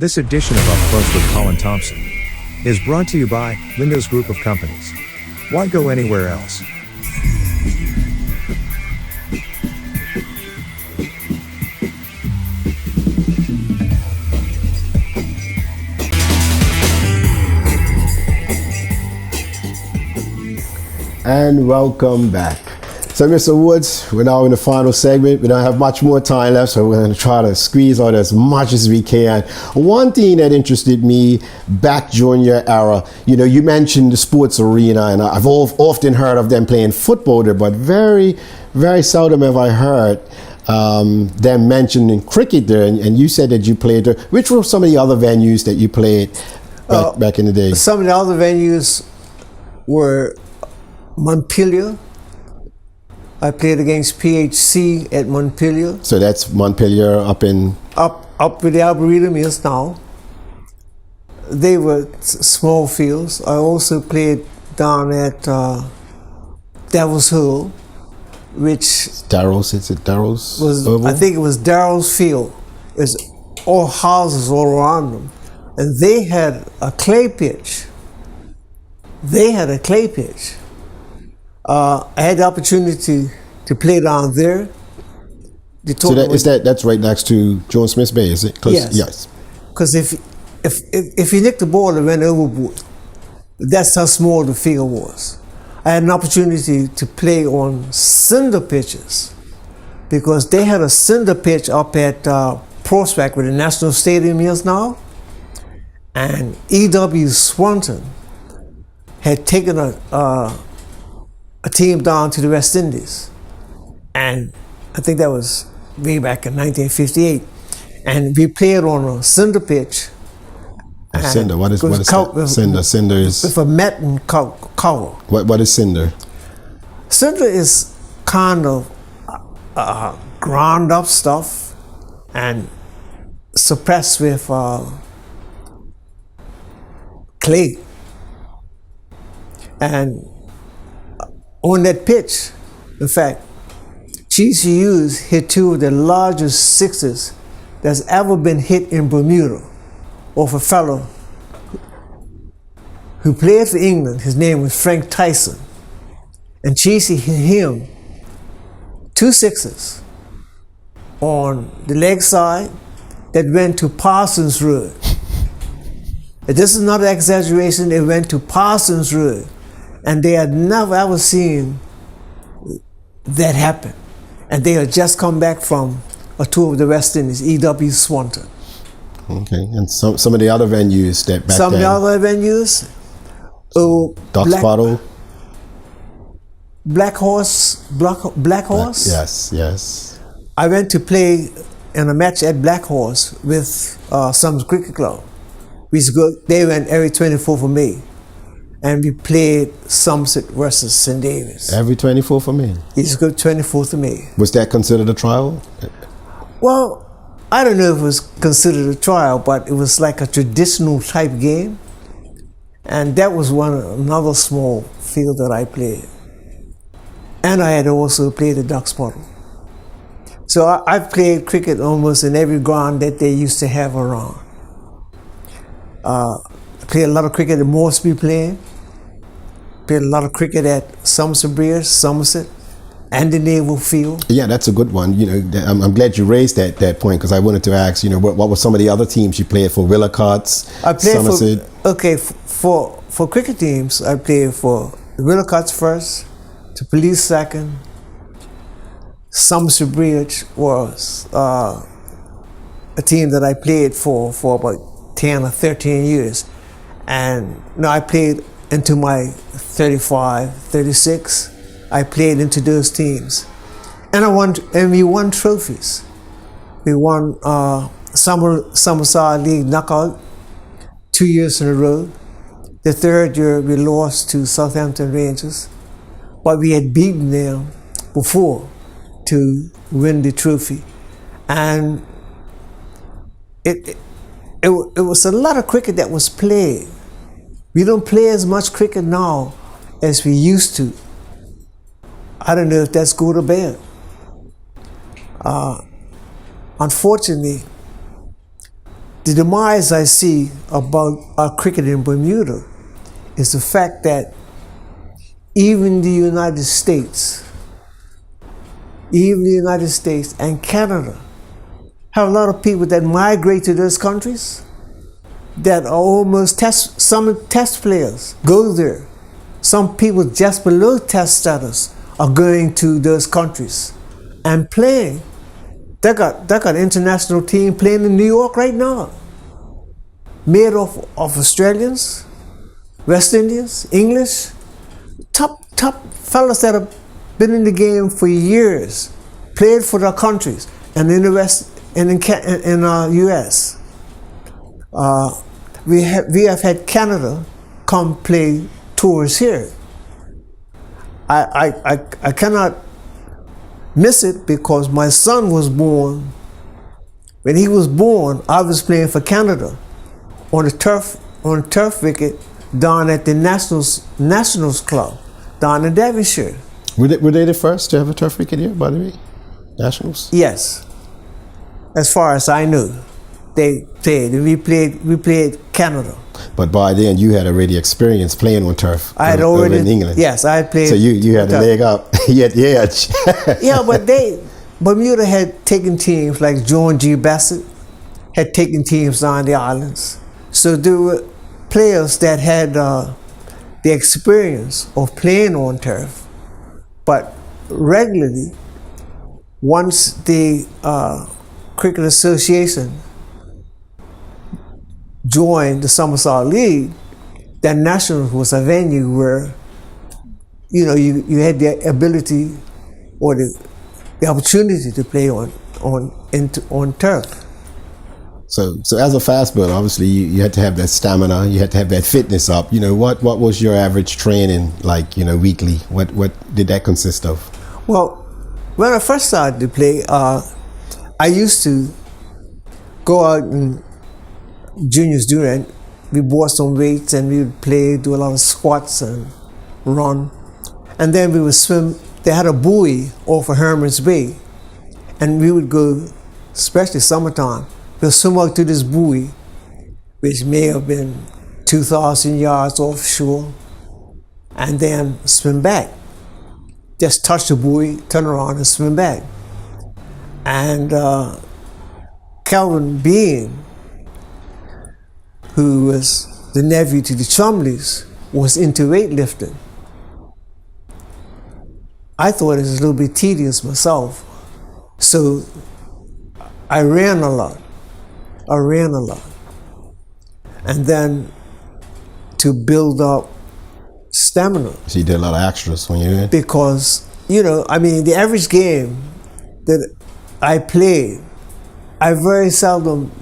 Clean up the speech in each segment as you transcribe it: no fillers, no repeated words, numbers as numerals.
This edition of Up Close with Colin Thompson is brought to you by Windows Group of Companies. Why go anywhere else? And welcome back. So Mr. Woods, we're now in the final segment. We don't have much more time left, so we're going to try to squeeze out as much as we can. One thing that interested me back during your era, you mentioned the sports arena, and I've often heard of them playing football there, but very, very seldom have I heard them mentioning cricket there. And you said that you played there. Which were some of the other venues that you played back in the day? Some of the other venues were Montpelier. I played against PHC at Montpelier. So that's Montpelier up where the Arboretum is now. They were small fields. I also played down at Devil's Hill, which Darrell's. Is it Darrell's? I think it was Darrell's Field. It's all houses all around them, and they had a clay pitch. I had the opportunity to play down there. So that's right next to Joan Smith's Bay, is it? Yes. Because if you nicked the ball and went overboard, that's how small the field was. I had an opportunity to play on cinder pitches because they had a cinder pitch up at Prospect where the National Stadium is now, and E.W. Swanton had taken a team down to the West Indies, and I think that was way back in 1958, and we played on a cinder pitch. Cinder, what is cinder? Cinder is with a metal cover. What is cinder? Cinder is kind of ground up stuff and suppressed with clay, and on that pitch, in fact, Cheesy Hughes hit two of the largest sixes that's ever been hit in Bermuda off a fellow who played for England. His name was Frank Tyson. And Cheesy hit him two sixes on the leg side that went to Parsons Road. And this is not an exaggeration, it went to Parsons Road. And they had never ever seen that happen. And they had just come back from a tour of the West Indies, E.W. Swanton. Okay, and some of the other venues that back then? Some of the other venues, Duck's Bottle? Black Horse? Yes. I went to play in a match at Black Horse with some cricket club. They went every 24th of May. And we played Somerset versus St. David's. Every 24th of May? It's good 24th of May. Was that considered a trial? Well, I don't know if it was considered a trial, but it was like a traditional type game. And that was another small field that I played. And I had also played the Ducks Bottle. So I've played cricket almost in every ground that they used to have around. I played a lot of cricket at Moresby playing. Played a lot of cricket at Somerset Bridge, Somerset, and the Naval Field. Yeah, that's a good one. I'm glad you raised that point because I wanted to ask, what were some of the other teams you played for? Willicots, Somerset? For cricket teams, I played for the Willicots first, the Police second. Somerset Bridge was a team that I played for about 10 or 13 years. And I played into my 35, 36. I played into those teams. And we won trophies. We won Somerset League knockout 2 years in a row. The third year we lost to Southampton Rangers, but we had beaten them before to win the trophy. And it was a lot of cricket that was played. We don't play as much cricket now as we used to. I don't know if that's good or bad. Unfortunately, the demise I see about our cricket in Bermuda is the fact that even the United States and Canada have a lot of people that migrate to those countries that are almost some test players go there. Some people just below test status are going to those countries and playing. They got international team playing in New York right now, made of Australians, West Indians, English, top fellas that have been in the game for years, played for their countries, and in the West and in US. We have had Canada come play tours here. I cannot miss it because my son was born. When he was born, I was playing for Canada on a turf wicket down at the Nationals Club down in Devonshire. Were they the first to have a turf wicket here, by the way? Nationals? Yes, as far as I knew, they played. We played Canada. But by then you had already experience playing on turf. I had already in England. Yes, I had played. So you had a leg up. You had the edge. Yeah, but Bermuda had taken teams like John G. Bassett had taken teams down the islands. So there were players that had the experience of playing on turf, but regularly, once the Cricket Association joined the Somerset League, that Nationals was a venue where, you had the ability or the opportunity to play on turf. So as a fast bowler, obviously you had to have that stamina, you had to have that fitness up. What was your average training like, weekly? What did that consist of? Well, when I first started to play, I used to go out and juniors do that. We bought some weights and we would play, do a lot of squats and run. And then we would swim. They had a buoy off of Herman's Bay. And we would go, especially summertime, we'll swim out to this buoy, which may have been 2,000 yards offshore, and then swim back. Just touch the buoy, turn around and swim back. And Calvin Bean, who was the nephew to the Chumleys, was into weightlifting. I thought it was a little bit tedious myself, so I ran a lot. And then to build up stamina. So you did a lot of extras when you were in? Because, the average game that I played, I very seldom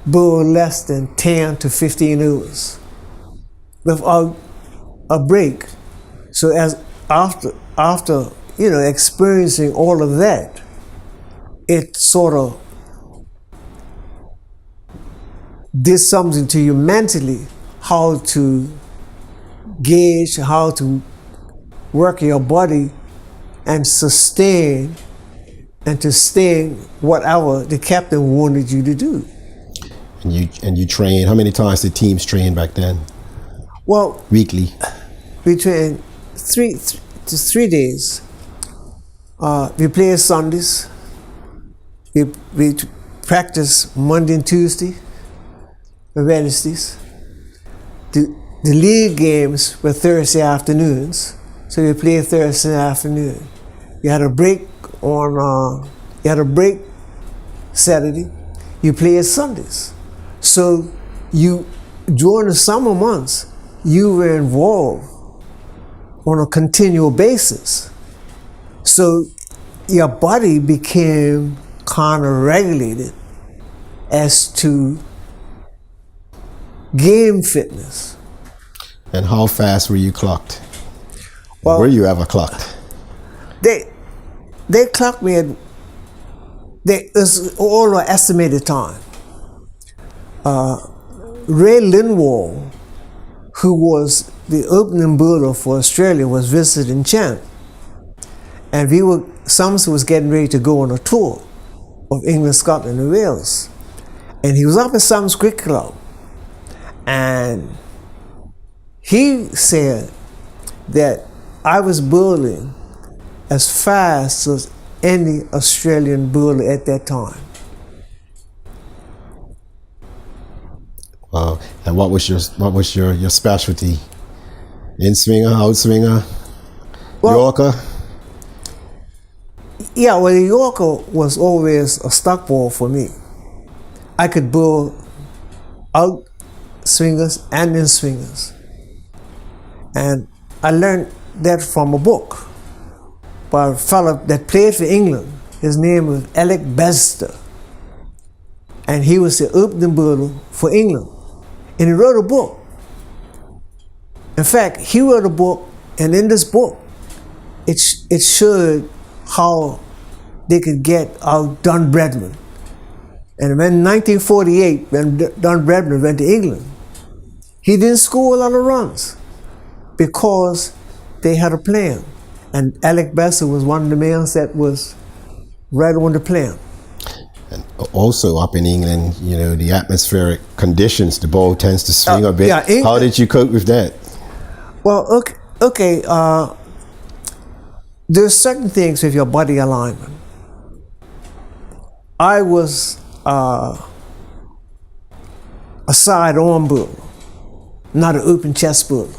bowl less than 10 to 15 overs without a break. So as after experiencing all of that, it sort of did something to you mentally, how to gauge, how to work your body and sustain whatever the captain wanted you to do. And you train. How many times did teams train back then? Well, weekly. We trained 3 days. We play Sundays. We practice Monday and Tuesday, and Wednesdays. The league games were Thursday afternoons, so we play Thursday afternoon. You had a break Saturday. You play Sundays. So during the summer months, you were involved on a continual basis. So your body became kind of regulated as to game fitness. And how fast were you clocked? Well, were you ever clocked? They clocked me at, it's all an estimated time. Ray Lindwall, who was the opening bowler for Australia, was visiting Champ. And Somerset was getting ready to go on a tour of England, Scotland, and Wales. And he was up at Somerset Cricket Club. And he said that I was bowling as fast as any Australian bowler at that time. Wow. And what was your specialty? In swinger, out swinger, Yorker? Yeah, well, the Yorker was always a stock ball for me. I could bowl out swingers and in swingers. And I learned that from a book by a fellow that played for England. His name was Alec Bester. And he was the opening bowler for England. And he wrote a book. In fact, he wrote a book, and in this book, it showed how they could get out Don Bradman. And when 1948, when Don Bradman went to England, he didn't score a lot of runs because they had a plan. And Alec Bester was one of the men that was right on the plan. And also up in England, the atmospheric conditions, the ball tends to swing a bit. Yeah, how did you cope with that? Well, okay. There's certain things with your body alignment. I was a side arm bowler, not an open chest bowler.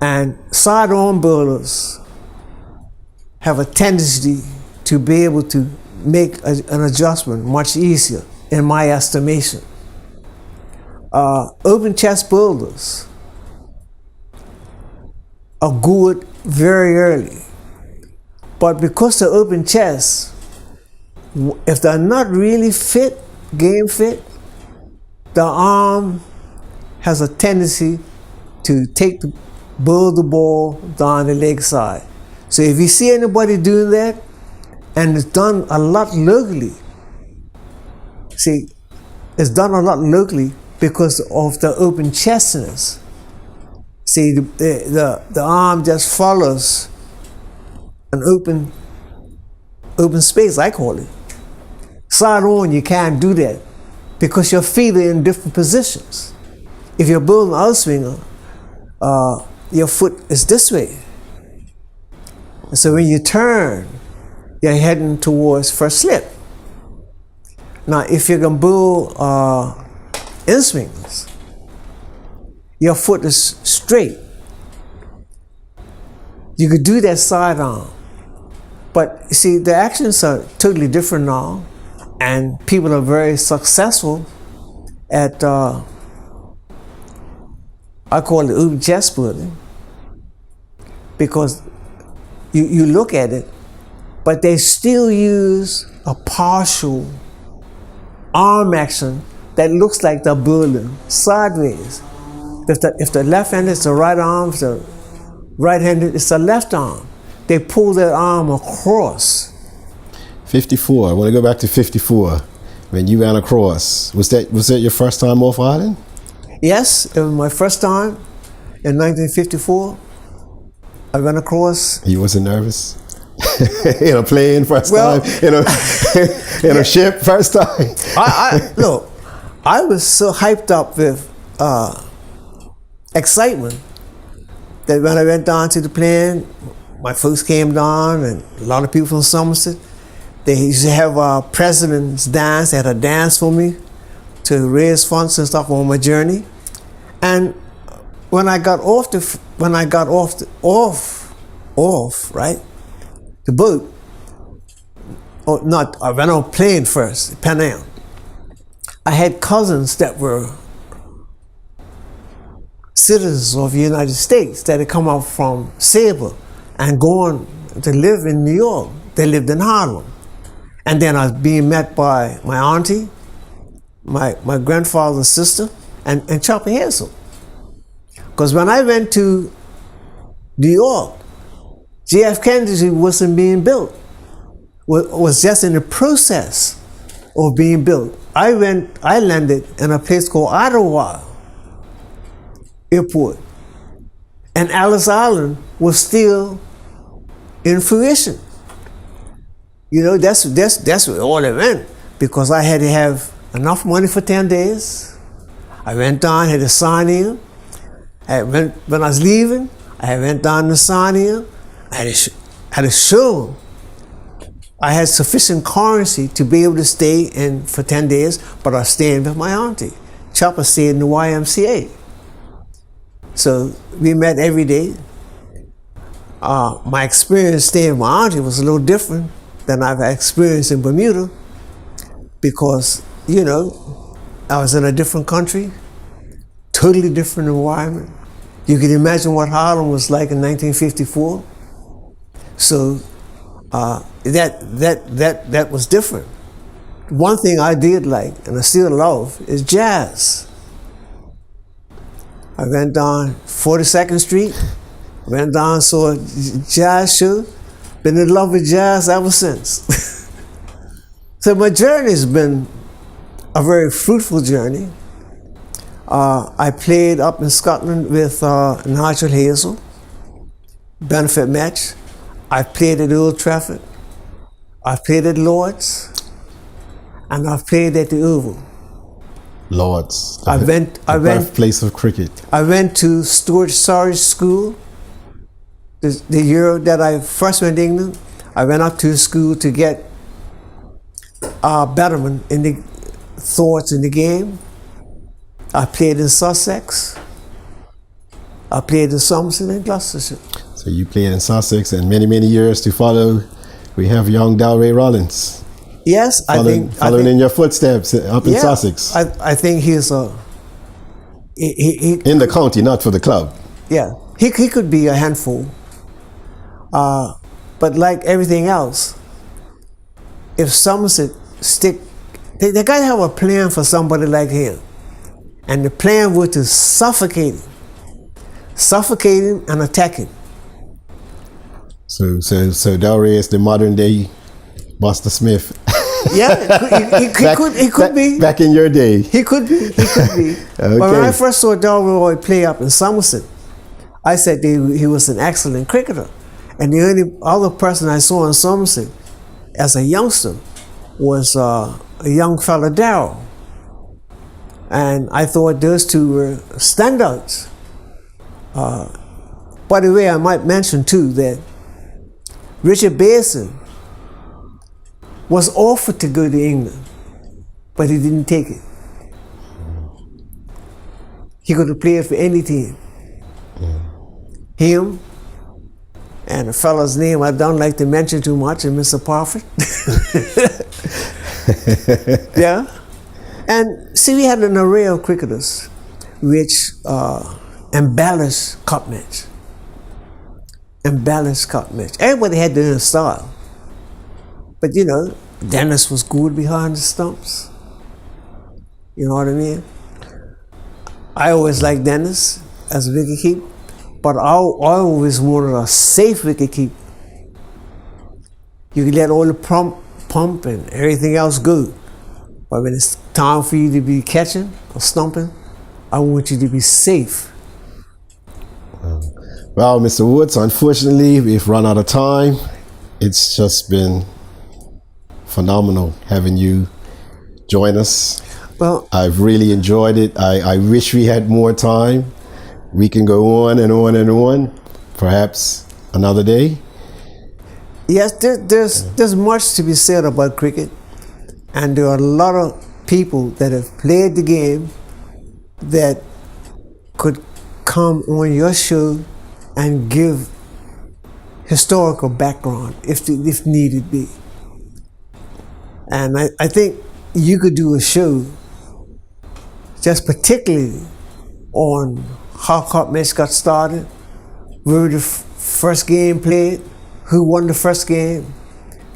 And side arm bowlers have a tendency to be able to make an adjustment much easier, in my estimation. Open chest bowlers are good very early, but because they're open chest, if they're not really fit, game fit, the arm has a tendency to bowl the ball down the leg side. So if you see anybody doing that, and it's done a lot locally, it's done a lot locally because of the open chestness. See, the arm just follows an open space, I call it. Side on, you can't do that because your feet are in different positions. If you're bowling outswinger, your foot is this way. And so when you turn, you're heading towards first slip. Now, if you're going to bowl in swingers, your foot is straight. You could do that side arm. But you see, the actions are totally different now, and people are very successful at, I call it open chest bowling, because you look at it, but they still use a partial arm action that looks like they're bowling sideways. If the left-handed, it's the right arm. If the right-handed, it's the left arm. They pull their arm across. 54. I want to go back to 54. When you ran across, was that your first time off island? Yes, it was my first time in 1954. I ran across. You wasn't nervous? In a plane first time? In a ship first time? Look, I was so hyped up with excitement that when I went down to the plane, my folks came down, and a lot of people from Somerset. They used to have a president's dance. They had a dance for me to raise funds and stuff on my journey. And when I got off the boat, or not, I went on plane first, Pan Am. I had cousins that were citizens of the United States that had come up from Sable and gone to live in New York. They lived in Harlem. And then I was being met by my auntie, my grandfather's sister, and Chopper Hazel. Because when I went to New York, JF Kennedy wasn't being built. Was just in the process of being built. I landed in a place called Ottawa Airport, and Ellis Island was still in fruition. That's where all it went. because I had to have enough money for 10 days. I went down, had to sign in. When I was leaving, I went down to sign in. I had to show them I had sufficient currency to be able to stay in for 10 days, but I was staying with my auntie. Chopper stayed in the YMCA. So we met every day. My experience staying with my auntie was a little different than I've experienced in Bermuda, because, you know, I was in a different country, totally different environment. You can imagine what Harlem was like in 1954. So that was different. One thing I did like, and I still love, is jazz. I went down 42nd Street, went down, saw a jazz show, been in love with jazz ever since. So my journey has been a very fruitful journey. I played up in Scotland with Nigel Hazel, benefit match. I played at Old Trafford. I played at Lord's, and I've played at the Oval. Lord's, the birthplace of cricket. I went to Stuart Surridge School. The year that I first went to England, I went up to school to get betterment in the thoughts in the game. I played in Sussex. I played in Somerset and Gloucestershire. So you played in Sussex, and many, many years to follow, we have young Delray Rollins. Yes, following in your footsteps up in Sussex. I think he's in the county, not for the club. Yeah, he could be a handful. But like everything else, if Somerset they got to have a plan for somebody like him. And the plan was to suffocate him and attack him. So Delray is the modern day Buster Smith. Yeah, he could be. Back in your day. He could be. Okay. But when I first saw Delray play up in Somerset, I said he was an excellent cricketer. And the only other person I saw in Somerset as a youngster was a young fella, Darryl. And I thought those two were standouts. By the way, I might mention too that Richard Basin was offered to go to England, but he didn't take it. He could have played for any team. Him and a fellow's name I don't like to mention too much, and Mr. Parfit. Yeah. And see, we had an array of cricketers which embellished Cup Match. Embellished Cup Match. Everybody had their own style. But you know, Dennis was good behind the stumps. You know what I mean? I always liked Dennis as a wicketkeeper, but I always wanted a safe wicketkeeper. You can let all the pump and everything else go. But when it's time for you to be catching or stumping, I want you to be safe. Well, Mr. Woods, unfortunately, we've run out of time. It's just been phenomenal having you join us. Well, I've really enjoyed it. I wish we had more time. We can go on and on and on, perhaps another day. Yes, there's much to be said about cricket. And there are a lot of people that have played the game that could come on your show and give historical background if needed be. And I think you could do a show just particularly on how Cup Match got started, where the first game played, who won the first game.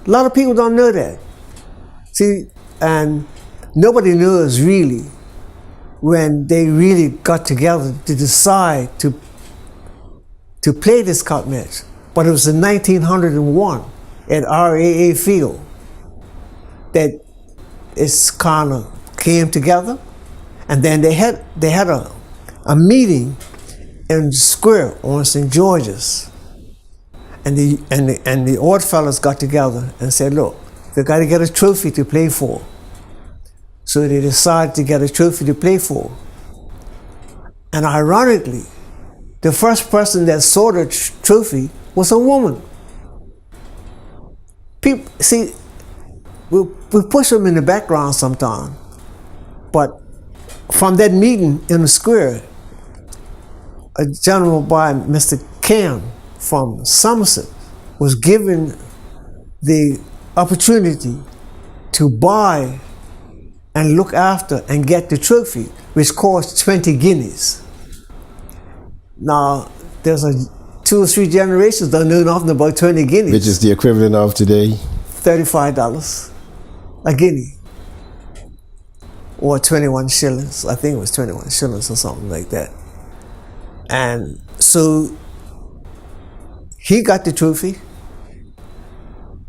A lot of people don't know that. See, and nobody knows really when they really got together to decide to play this Cup Match. But it was in 1901 at RAA Field that it's kind of came together, and then they had a meeting in the square on St. George's, and the odd fellas got together and said, look, we got to get a trophy to play for. So they decided to get a trophy to play for. And ironically, the first person that saw the trophy was a woman. People, see, we push them in the background sometimes, but from that meeting in the square, a gentleman by Mr. Cam from Somerset was given the opportunity to buy and look after and get the trophy, which cost 20 guineas. Now, there's 2 or 3 generations don't know nothing about 20 guineas. Which is the equivalent of today? $35 a guinea. Or 21 shillings. I think it was 21 shillings or something like that. And so he got the trophy.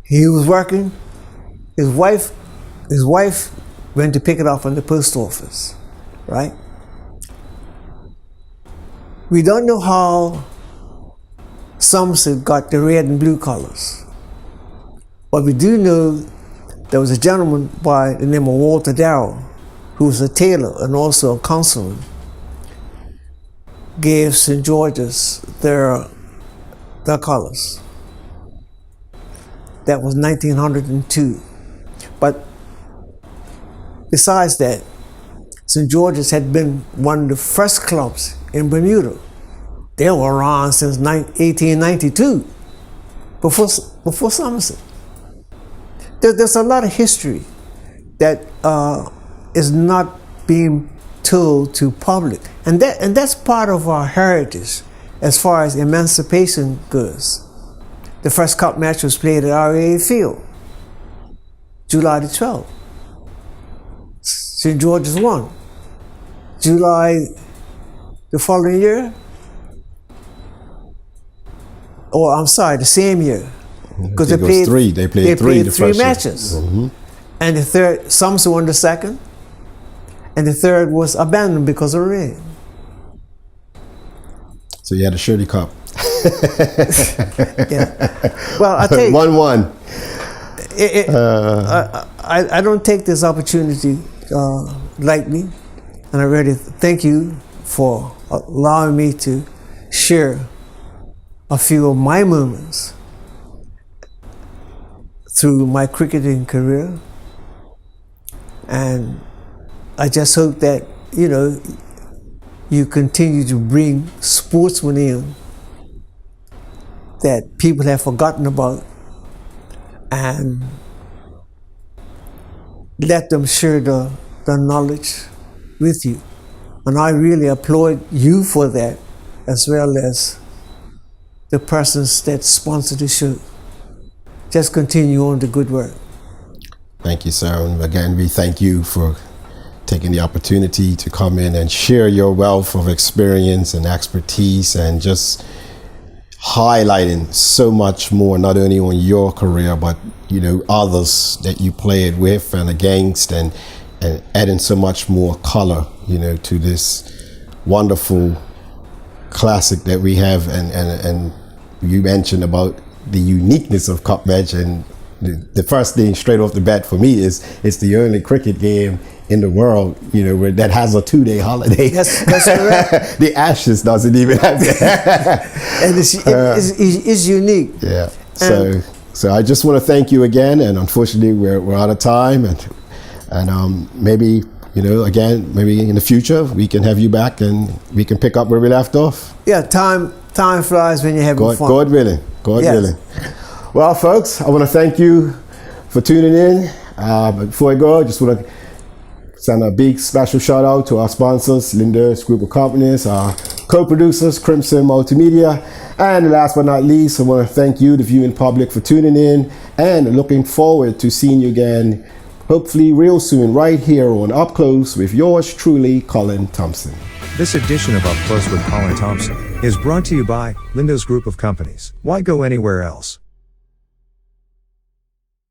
He was working. His wife went to pick it up from the post office, right? We don't know how Somerset got the red and blue colors, but we do know there was a gentleman by the name of Walter Darrell, who was a tailor and also a councilman, gave St. George's their colors. That was 1902. But besides that, St. George's had been one of the first clubs in Bermuda. They were around since 1892, before Somerset. There's a lot of history that is not being told to public, and that's part of our heritage as far as emancipation goes. The first cup match was played at RAA Field, July the 12th. St. George's won. July the following year, or I'm sorry, the same year, because they played three. They played three matches, and the third, Somerset won the second, and the third was abandoned because of rain. So you had a Shirley Cup. Yeah. Well, I tell you, 1-1. I don't take this opportunity lightly, and I really thank you for allowing me to share a few of my moments through my cricketing career. And I just hope that, you know, you continue to bring sportsmen in that people have forgotten about, and let them share the knowledge with you. And I really applaud you for that, as well as the persons that sponsor the show. Just continue on the good work. Thank you, sir. And again, we thank you for taking the opportunity to come in and share your wealth of experience and expertise, and just highlighting so much more, not only on your career, but, you know, others that you played with and against, and adding so much more color, you know, to this wonderful classic that we have. And you mentioned about the uniqueness of Cup Match, and the first thing straight off the bat for me is it's the only cricket game in the world, you know, where that has a 2-day holiday. That's correct. The Ashes doesn't even have that. And it's unique. Yeah. So I just want to thank you again, and unfortunately we're out of time, and maybe, you know, again, maybe in the future we can have you back and we can pick up where we left off. Yeah, time flies when you're having fun. God willing. God willing. Well, folks, I want to thank you for tuning in. But before I go, I just want to send a big special shout out to our sponsors, Linda's Group of Companies, our co-producers, Crimson Multimedia, and last but not least, I want to thank you, the viewing public, for tuning in, and looking forward to seeing you again, hopefully real soon, right here on Up Close with yours truly, Colin Thompson. This edition of Up Close with Colin Thompson is brought to you by Linda's Group of Companies. Why go anywhere else?